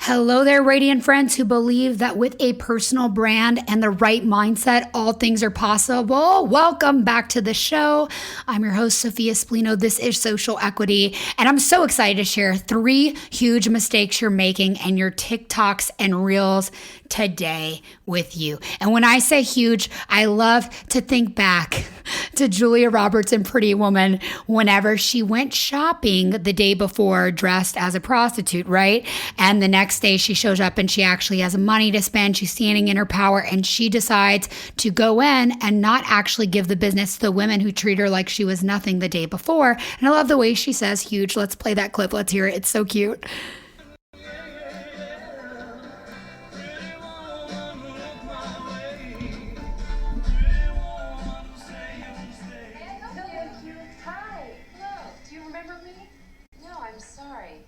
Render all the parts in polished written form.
Hello there, radiant friends who believe that with a personal brand and the right mindset, all things are possible. Welcome back to the show. I'm your host, Sophia Spallino. This is Social Equity, and I'm so excited to share 3 huge mistakes you're making in your TikToks and Reels today with you. And when I say huge, I love to think back to Julia Roberts in Pretty Woman whenever she went shopping the day before dressed as a prostitute, right? And the next day she shows up and she actually has money to spend. She's standing in her power and she decides to go in and not actually give the business to the women who treat her like she was nothing the day before. And I love the way she says huge. Let's play that clip. Let's hear it. It's so cute.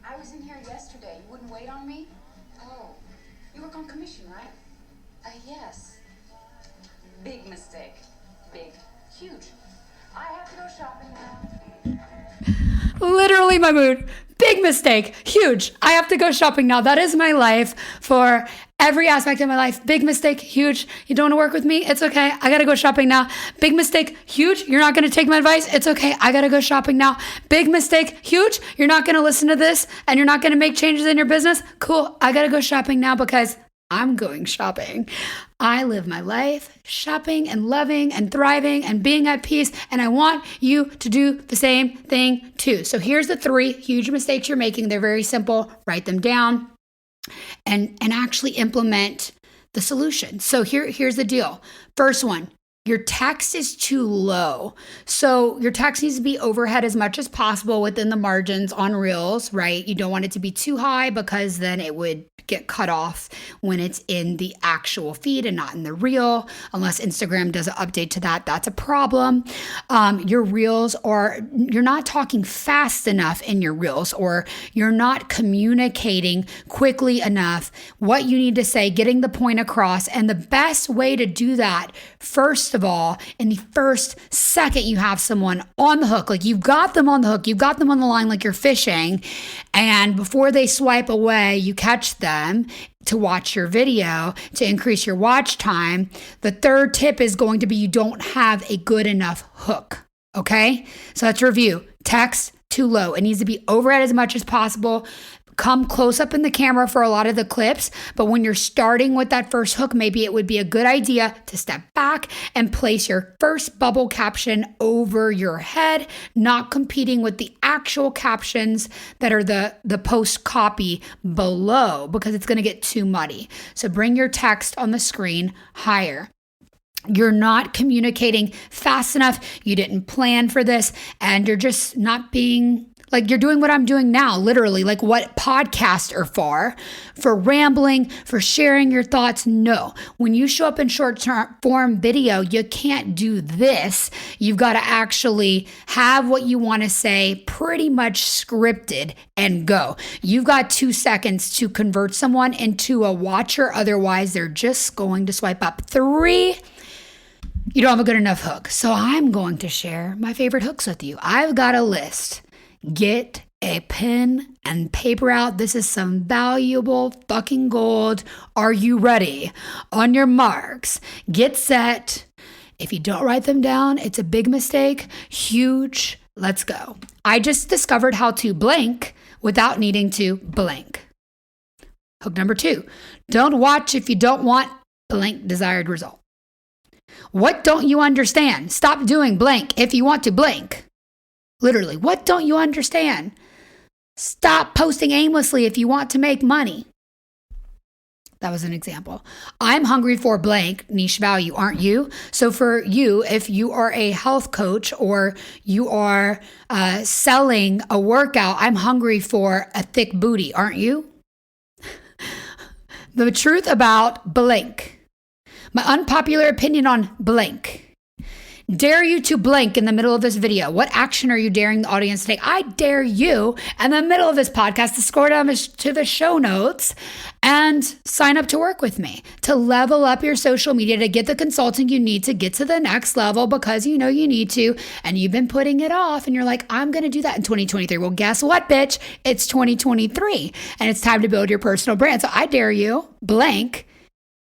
I was in here yesterday. You wouldn't wait on me? Oh, you work on commission, right? Yes. Big mistake. Big. Huge. I have to go shopping now. Literally my mood. Big mistake. Huge. I have to go shopping now. That is my life for every aspect of my life. Big mistake. Huge. You don't want to work with me? It's okay. I got to go shopping now. Big mistake. Huge. You're not going to take my advice? It's okay. I got to go shopping now. Big mistake. Huge. You're not going to listen to this and you're not going to make changes in your business? Cool. I got to go shopping now because I'm going shopping. I live my life shopping and loving and thriving and being at peace. And I want you to do the same thing too. So here's the 3 huge mistakes you're making. They're very simple. Write them down and actually implement the solution. So here's the deal. First one. Your text is too low. So your text needs to be overhead as much as possible within the margins on Reels, right? You don't want it to be too high because then it would get cut off when it's in the actual feed and not in the reel. Unless Instagram does an update to that, that's a problem. Your Reels, or you're not talking fast enough in your Reels, or you're not communicating quickly enough what you need to say, getting the point across. And the best way to do that, first of all, in the first second you have someone on the hook, like you've got them on the hook, you've got them on the line like you're fishing, and before they swipe away, you catch them to watch your video to increase your watch time. The third tip is going to be you don't have a good enough hook. Okay? So let's review. Text too low. It needs to be overhead as much as possible. Come close up in the camera for a lot of the clips, but when you're starting with that first hook, maybe it would be a good idea to step back and place your first bubble caption over your head, not competing with the actual captions that are the post copy below, because it's going to get too muddy. So bring your text on the screen higher. You're not communicating fast enough. You didn't plan for this, and you're just not being like, you're doing what I'm doing now, literally, like what podcasts are for rambling, for sharing your thoughts. No, when you show up in short form video, you can't do this. You've got to actually have what you want to say pretty much scripted and go. You've got 2 seconds to convert someone into a watcher. Otherwise, they're just going to swipe up. 3, you don't have a good enough hook. So I'm going to share my favorite hooks with you. I've got a list. Get a pen and paper out. This is some valuable fucking gold. Are you ready? On your marks, get set. If you don't write them down, it's a big mistake. Huge. Let's go. I just discovered how to blank without needing to blank. Hook number 2. Don't watch if you don't want blank desired result. What don't you understand? Stop doing blank if you want to blank. Literally, what don't you understand? Stop posting aimlessly if you want to make money. That was an example. I'm hungry for blank niche value, aren't you? So for you, if you are a health coach or you are selling a workout, I'm hungry for a thick booty, aren't you? The truth about blank. My unpopular opinion on blank. dare you to blank in the middle of this video. What action are you daring the audience to take? I dare you in the middle of this podcast to scroll down to the show notes and sign up to work with me, to level up your social media, to get the consulting you need to get to the next level because you know you need to, and you've been putting it off and you're like, I'm going to do that in 2023. Well, guess what, bitch? It's 2023 and it's time to build your personal brand. So I dare you blank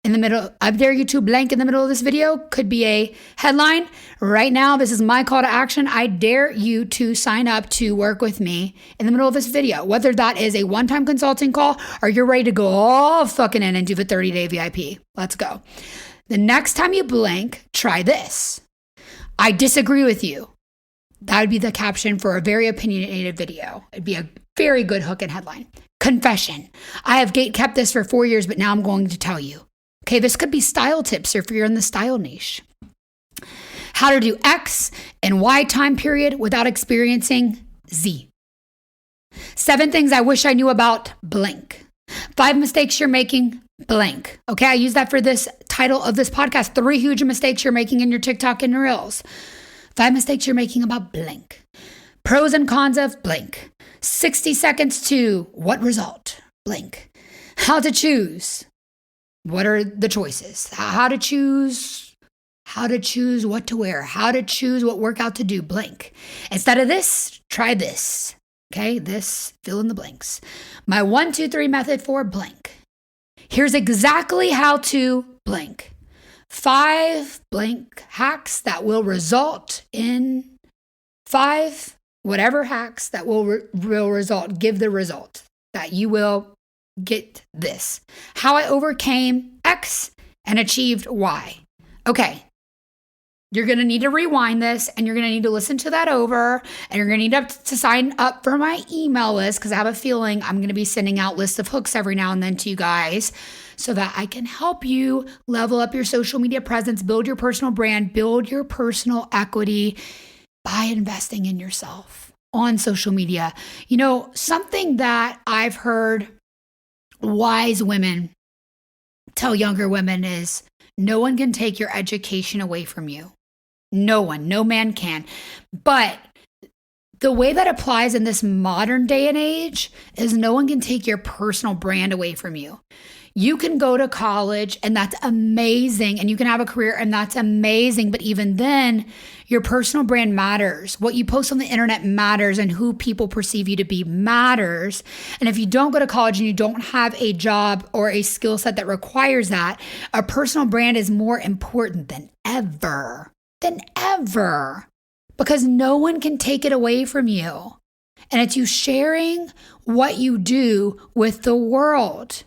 in the middle. I dare you to blank in the middle of this video. Could be a headline. Right now, this is my call to action. I dare you to sign up to work with me in the middle of this video, whether that is a one-time consulting call or you're ready to go all fucking in and do the 30-day VIP. Let's go. The next time you blank, try this. I disagree with you. That would be the caption for a very opinionated video. It'd be a very good hook and headline. Confession. I have kept this for 4 years, but now I'm going to tell you. Okay, this could be style tips if you're in the style niche. How to do X and Y time period without experiencing Z. 7 things I wish I knew about blank. 5 mistakes you're making blank. Okay, I use that for this title of this podcast. 3 huge mistakes you're making in your TikTok and Reels. 5 mistakes you're making about blank. Pros and cons of blank. 60 seconds to what result? Blank. How to choose. What are the choices? How to choose what to wear, how to choose what workout to do, blank. Instead of this, try this. Okay, this, fill in the blanks. My 1, 2, 3 method for blank. Here's exactly how to blank. 5 blank hacks that will result in 5 whatever hacks that will result, give the result that you will get this. How I overcame X and achieved Y. Okay. You're going to need to rewind this and you're going to need to listen to that over and you're going to need to sign up for my email list because I have a feeling I'm going to be sending out lists of hooks every now and then to you guys so that I can help you level up your social media presence, build your personal brand, build your personal equity by investing in yourself on social media. You know, something that I've heard wise women tell younger women is no one can take your education away from you. No one, no man can. But the way that applies in this modern day and age is no one can take your personal brand away from you. You can go to college and that's amazing. And you can have a career and that's amazing. But even then, your personal brand matters. What you post on the internet matters and who people perceive you to be matters. And if you don't go to college and you don't have a job or a skill set that requires that, a personal brand is more important than ever. Because no one can take it away from you. And it's you sharing what you do with the world.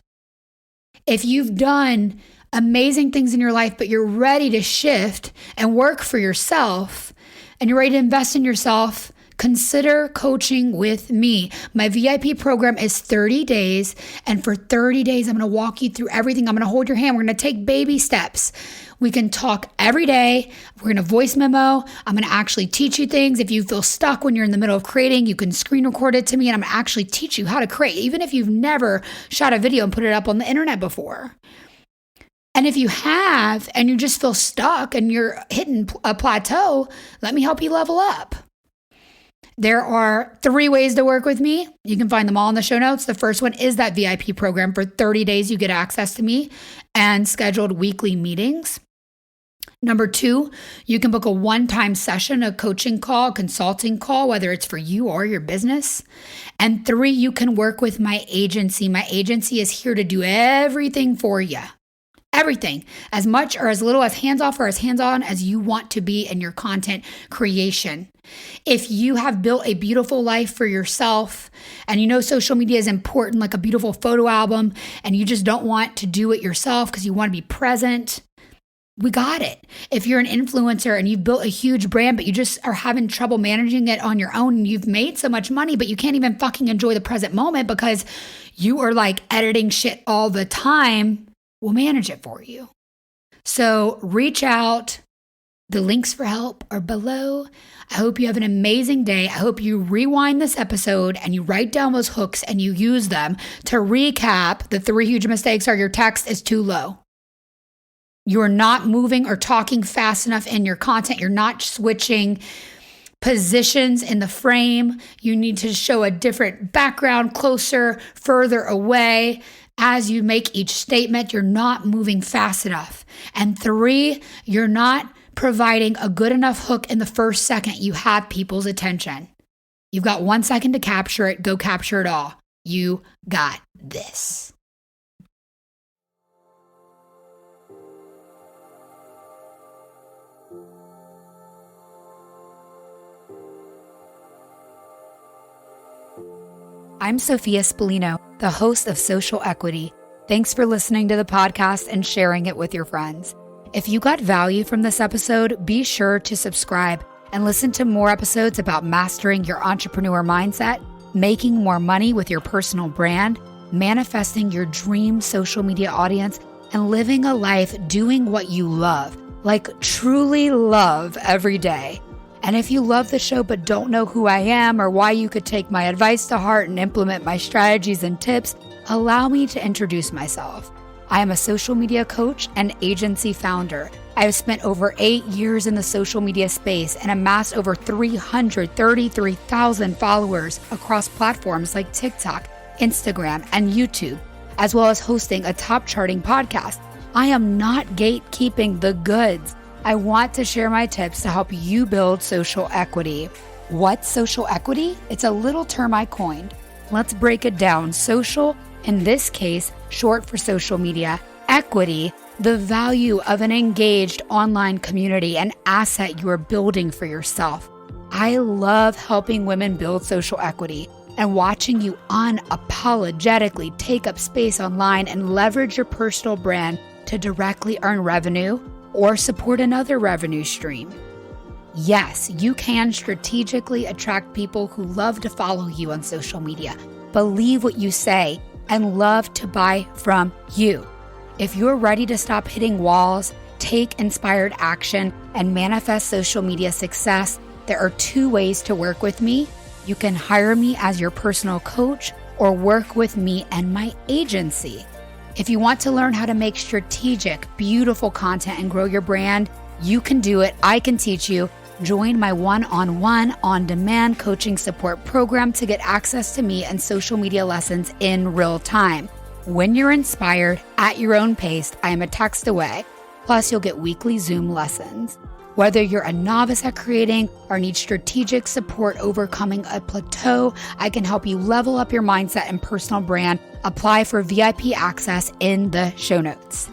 If you've done amazing things in your life, but you're ready to shift and work for yourself and you're ready to invest in yourself, consider coaching with me. My VIP program is 30 days. And for 30 days, I'm going to walk you through everything. I'm going to hold your hand. We're going to take baby steps. We can talk every day. We're going to voice memo. I'm going to actually teach you things. If you feel stuck when you're in the middle of creating, you can screen record it to me and I'm going to actually teach you how to create, even if you've never shot a video and put it up on the internet before. And if you have, and you just feel stuck and you're hitting a plateau, let me help you level up. There are 3 ways to work with me. You can find them all in the show notes. The first one is that VIP program. For 30 days, you get access to me and scheduled weekly meetings. Number 2, you can book a one-time session, a coaching call, consulting call, whether it's for you or your business. And 3, you can work with my agency. My agency is here to do everything for you. Everything, as much or as little, as hands-off or as hands-on as you want to be in your content creation. If you have built a beautiful life for yourself and you know social media is important, like a beautiful photo album, and you just don't want to do it yourself because you want to be present, we got it. If you're an influencer and you've built a huge brand, but you just are having trouble managing it on your own, and you've made so much money, but you can't even fucking enjoy the present moment because you are like editing shit all the time, we'll manage it for you. So reach out. The links for help are below. I hope you have an amazing day. I hope you rewind this episode and you write down those hooks and you use them to recap. The 3 huge mistakes are your text is too low. You're not moving or talking fast enough in your content. You're not switching positions in the frame. You need to show a different background, closer, further away. As you make each statement, you're not moving fast enough. And 3, you're not providing a good enough hook in the first second you have people's attention. You've got 1 second to capture it. Go capture it all. You got this. I'm Sophia Spallino, the host of Social Equity. Thanks for listening to the podcast and sharing it with your friends. If you got value from this episode, be sure to subscribe and listen to more episodes about mastering your entrepreneur mindset, making more money with your personal brand, manifesting your dream social media audience, and living a life doing what you love, like truly love every day. And if you love the show but don't know who I am or why you could take my advice to heart and implement my strategies and tips, allow me to introduce myself. I am a social media coach and agency founder. I have spent over 8 years in the social media space and amassed over 333,000 followers across platforms like TikTok, Instagram, and YouTube, as well as hosting a top charting podcast. I am not gatekeeping the goods. I want to share my tips to help you build social equity. What's social equity? It's a little term I coined. Let's break it down. Social, in this case, short for social media. Equity, the value of an engaged online community, an asset you are building for yourself. I love helping women build social equity and watching you unapologetically take up space online and leverage your personal brand to directly earn revenue or support another revenue stream. Yes, you can strategically attract people who love to follow you on social media, believe what you say, and love to buy from you. If you're ready to stop hitting walls, take inspired action, and manifest social media success, there are 2 ways to work with me. You can hire me as your personal coach or work with me and my agency. If you want to learn how to make strategic, beautiful content and grow your brand, you can do it. I can teach you. Join my one-on-one, on-demand coaching support program to get access to me and social media lessons in real time. When you're inspired, at your own pace, I am a text away. Plus, you'll get weekly Zoom lessons. Whether you're a novice at creating or need strategic support overcoming a plateau, I can help you level up your mindset and personal brand. Apply for VIP access in the show notes.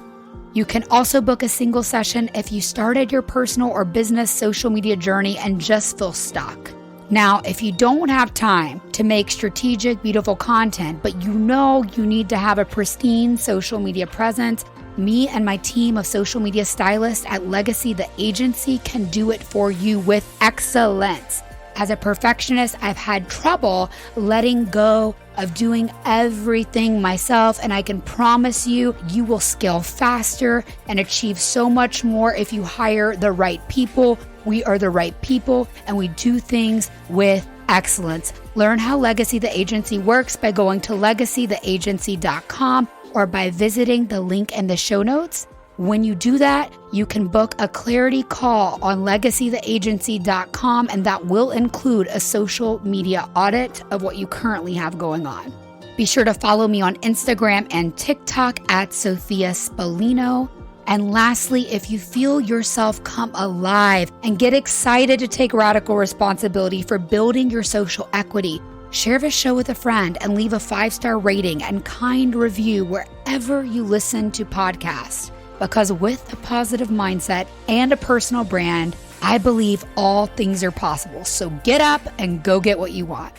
You can also book a single session if you started your personal or business social media journey and just feel stuck. Now, if you don't have time to make strategic, beautiful content, but you know you need to have a pristine social media presence, me and my team of social media stylists at Legacy the Agency can do it for you with excellence. As a perfectionist, I've had trouble letting go of doing everything myself, and I can promise you, you will scale faster and achieve so much more if you hire the right people. We are the right people, and we do things with excellence. Learn how Legacy the Agency works by going to legacytheagency.com or by visiting the link in the show notes. When you do that, you can book a clarity call on legacytheagency.com, and that will include a social media audit of what you currently have going on. Be sure to follow me on Instagram and TikTok at Sophia Spallino. And lastly, if you feel yourself come alive and get excited to take radical responsibility for building your social equity, share this show with a friend and leave a 5-star rating and kind review wherever you listen to podcasts. Because with a positive mindset and a personal brand, I believe all things are possible. So get up and go get what you want.